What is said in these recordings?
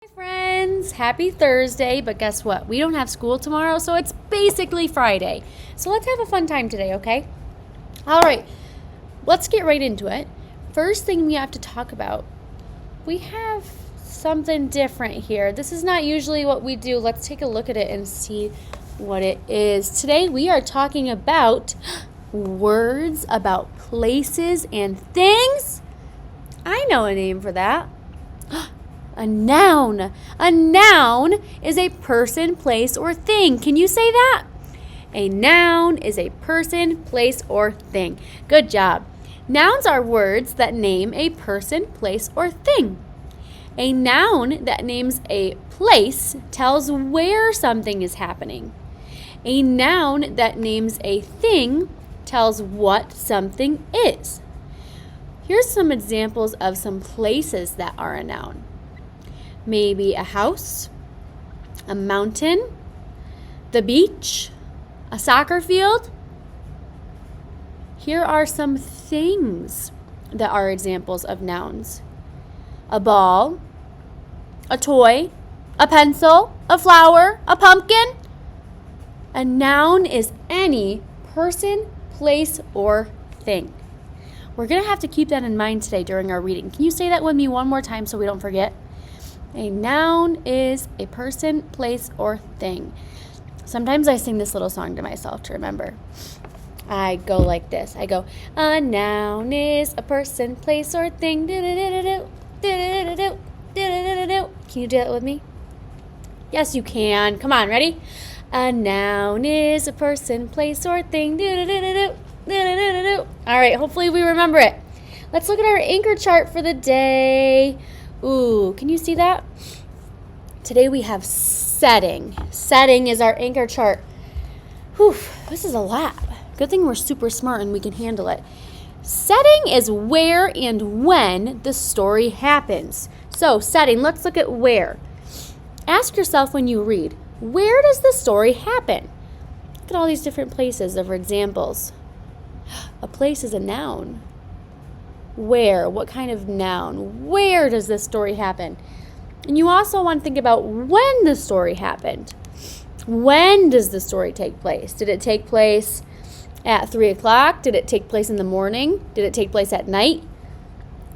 Hi friends, happy Thursday, but guess what? We don't have school tomorrow, so it's basically Friday. So let's have a fun time today, okay? All right, let's get right into it. First thing we have to talk about, we have something different here. This is not usually what we do. Let's take a look at it and see what it is. Today we are talking about words about places and things. I know a name for that. A noun. A noun is a person, place, or thing. Can you say that? A noun is a person, place, or thing. Good job. Nouns are words that name a person, place, or thing. A noun that names a place tells where something is happening. A noun that names a thing tells what something is. Here's some examples of some places that are a noun. Maybe a house, a mountain, the beach, a soccer field. Here are some things that are examples of nouns. A ball, a toy, a pencil, a flower, a pumpkin. A noun is any person, place, or thing. We're going to have to keep that in mind today during our reading. Can you say that with me one more time so we don't forget? A noun is a person, place, or thing. Sometimes I sing this little song to myself to remember. I go like this. I go, a noun is a person, place, or thing. Do-do-do-do-do, do-do-do-do-do, do-do-do-do-do. Can you do that with me? Yes, you can. Come on, ready? A noun is a person, place, or thing. Do-do-do-do-do, do-do-do-do-do. All right, hopefully we remember it. Let's look at our anchor chart for the day. Ooh, can you see that? Today we have setting. Setting is our anchor chart. Whew, this is a lot. Good thing we're super smart and we can handle it. Setting is where and when the story happens. So, setting, let's look at where. Ask yourself when you read, where does the story happen? Look at all these different places of examples. A place is a noun. Where? What kind of noun? Where does this story happen? And you also want to think about when the story happened. When does the story take place? Did it take place at 3 o'clock? Did it take place in the morning? Did it take place at night?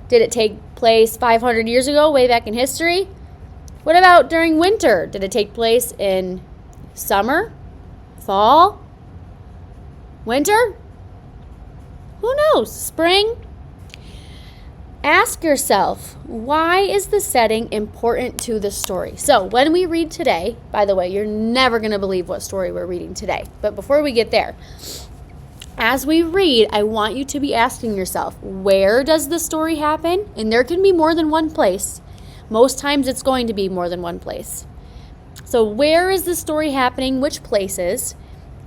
Did it take place 500 years ago, way back in history? What about during winter? Did it take place in summer? Fall? Winter? Who knows? Spring? Ask yourself, why is the setting important to the story? So when we read today, by the way, you're never going to believe what story we're reading today. But before we get there, as we read, I want you to be asking yourself, where does the story happen? And there can be more than one place. Most times it's going to be more than one place. So where is the story happening? Which places?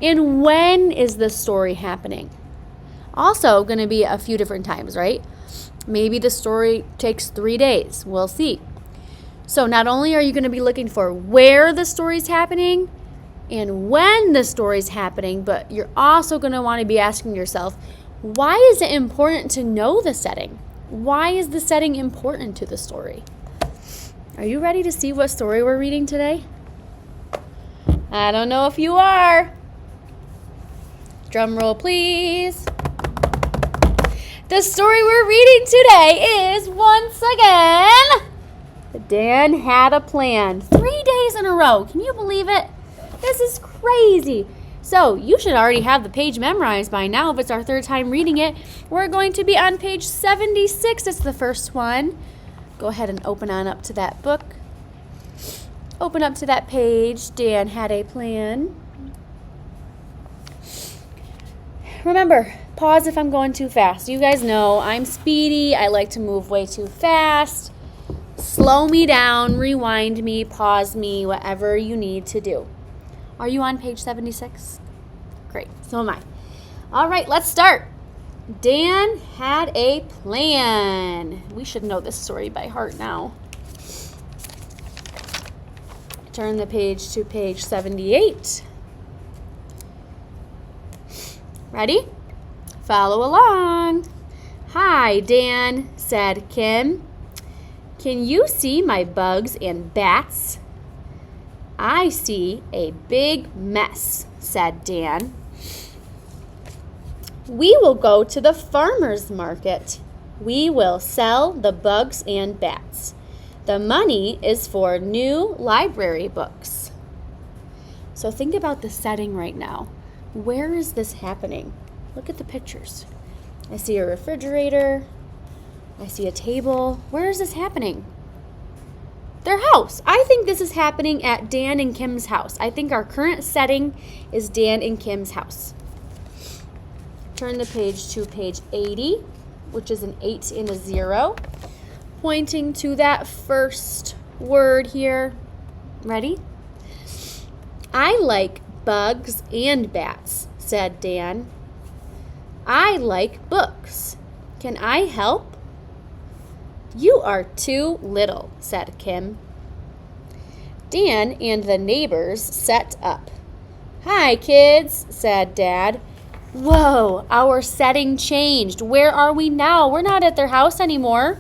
And when is the story happening? Also going to be a few different times, right? Maybe the story takes 3 days. We'll see. So not only are you going to be looking for where the story's happening and when the story's happening, but you're also going to want to be asking yourself, why is it important to know the setting? Why is the setting important to the story? Are you ready to see what story we're reading today? I don't know if you are. Drum roll, please. The story we're reading today is, once again, Dan Had a Plan. 3 days in a row. Can you believe it? This is crazy. So you should already have the page memorized by now if it's our third time reading it. We're going to be on page 76. It's the first one. Go ahead and open on up to that book. Open up to that page. Dan Had a Plan. Remember, pause if I'm going too fast. You guys know I'm speedy. I like to move way too fast. Slow me down, rewind me, pause me, whatever you need to do. Are you on page 76? Great, so am I. All right, let's start. Dan had a plan. We should know this story by heart now. Turn the page to page 78. Ready? Follow along. Hi, Dan, said Kim. Can you see my bugs and bats? I see a big mess, said Dan. We will go to the farmer's market. We will sell the bugs and bats. The money is for new library books. So think about the setting right now. Where is this happening? Look at the pictures. I see a refrigerator. I see a table. Where is this happening? Their house. I think this is happening at Dan and Kim's house. I think our current setting is Dan and Kim's house. Turn the page to page 80, which is an 8 and a 0, pointing to that first word here. Ready? I like bugs and bats, said Dan. I like books. Can I help? You are too little, said Kim. Dan and the neighbors set up. Hi, kids, said Dad. Whoa, our setting changed. Where are we now? We're not at their house anymore.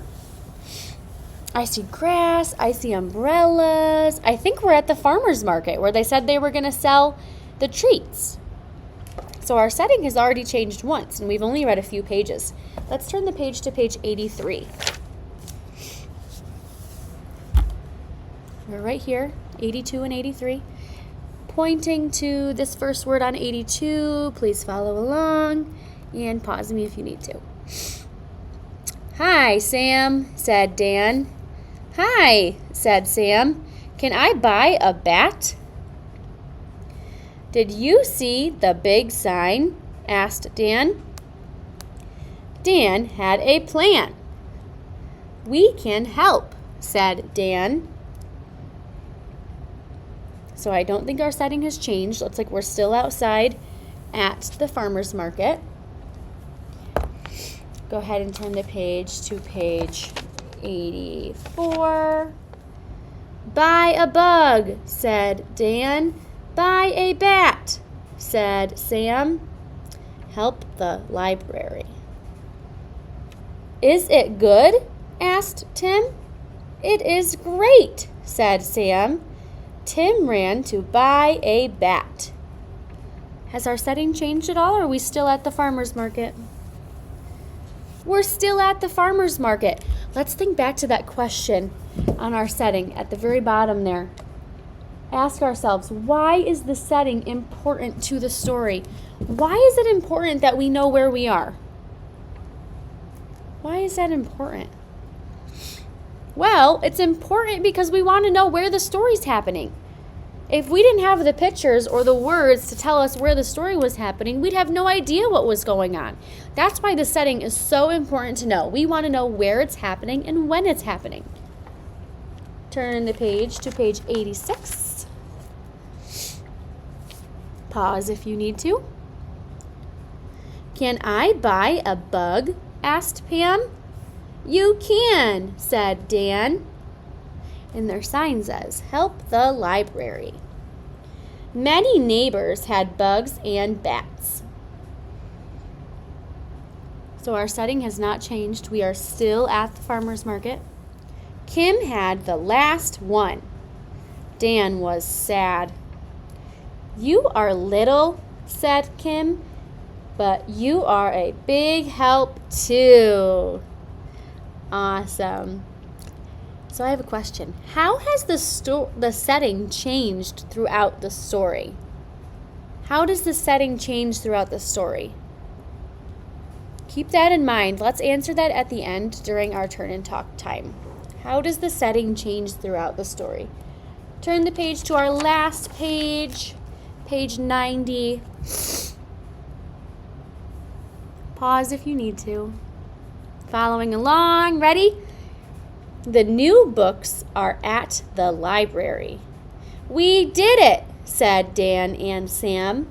I see grass. I see umbrellas. I think we're at the farmer's market where they said they were going to sell the treats. So our setting has already changed once, and we've only read a few pages. Let's turn the page to page 83. We're right here, 82 and 83. Pointing to this first word on 82, please follow along and pause me if you need to. Hi, Sam, said Dan. Hi, said Sam. Can I buy a bat? Did you see the big sign? Asked Dan. Dan had a plan. We can help, said Dan. So I don't think our setting has changed. Looks like we're still outside at the farmer's market. Go ahead and turn the page to page 84. Buy a bug, said Dan. Buy a bat, said Sam. Help the library. Is it good? Asked Tim. It is great, said Sam. Tim ran to buy a bat. Has our setting changed at all, or are we still at the farmer's market? We're still at the farmer's market. Let's think back to that question on our setting at the very bottom there. Ask ourselves, why is the setting important to the story? Why is it important that we know where we are? Why is that important? Well, it's important because we want to know where the story's happening. If we didn't have the pictures or the words to tell us where the story was happening, we'd have no idea what was going on. That's why the setting is so important to know. We want to know where it's happening and when it's happening. Turn the page to page 86. Pause if you need to. Can I buy a bug? Asked Pam. You can, said Dan. And their sign says, help the library. Many neighbors had bugs and bats. So our setting has not changed. We are still at the farmer's market. Kim had the last one. Dan was sad. You are little, said Kim, but you are a big help too. Awesome. So I have a question. How has the setting changed throughout the story? How does the setting change throughout the story? Keep that in mind. Let's answer that at the end during our turn and talk time. How does the setting change throughout the story? Turn the page to our last page, page 90. Pause if you need to. Following along, ready? The new books are at the library. We did it, said Dan and Sam.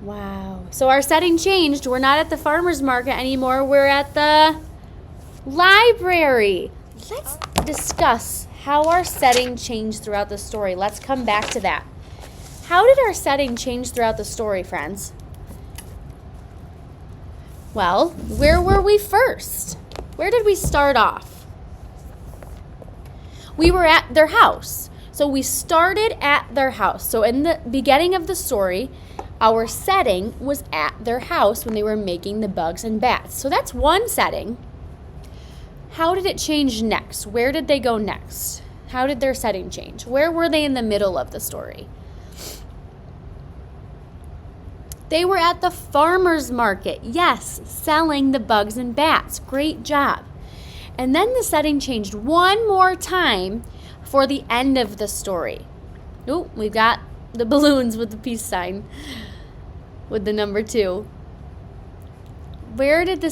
Wow. So our setting changed. We're not at the farmer's market anymore. We're at the library. Let's discuss how our setting changed throughout the story. Let's come back to that. How did our setting change throughout the story, friends? Well, where were we first? Where did we start off? We were at their house. So we started at their house. So in the beginning of the story, our setting was at their house when they were making the bugs and bats. So that's one setting. How did it change next? Where did they go next? How did their setting change? Where were they in the middle of the story? They were at the farmer's market. Yes, selling the bugs and bats. Great job. And then the setting changed one more time for the end of the story. Oh, we've got the balloons with the peace sign with the number 2. Where did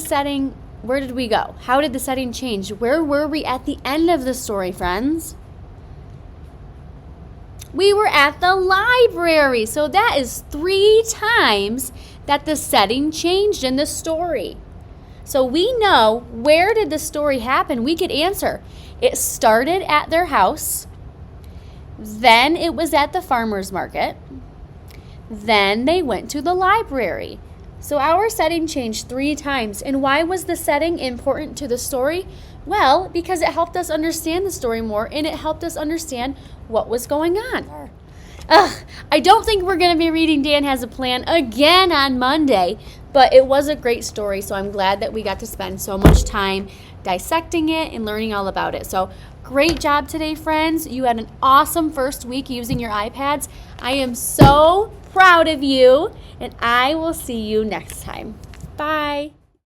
we go? How did the setting change? Where were we at the end of the story, friends? We were at the library. So that is 3 times that the setting changed in the story. So we know, where did the story happen? We could answer. It started at their house. Then it was at the farmer's market. Then they went to the library. So our setting changed 3 times. And why was the setting important to the story? Well, because it helped us understand the story more, and it helped us understand what was going on. I don't think we're going to be reading Dan Has a Plan again on Monday, but it was a great story, so I'm glad that we got to spend so much time dissecting it and learning all about it. So great job today, friends. You had an awesome first week using your iPads. I am so proud of you, and I will see you next time. Bye.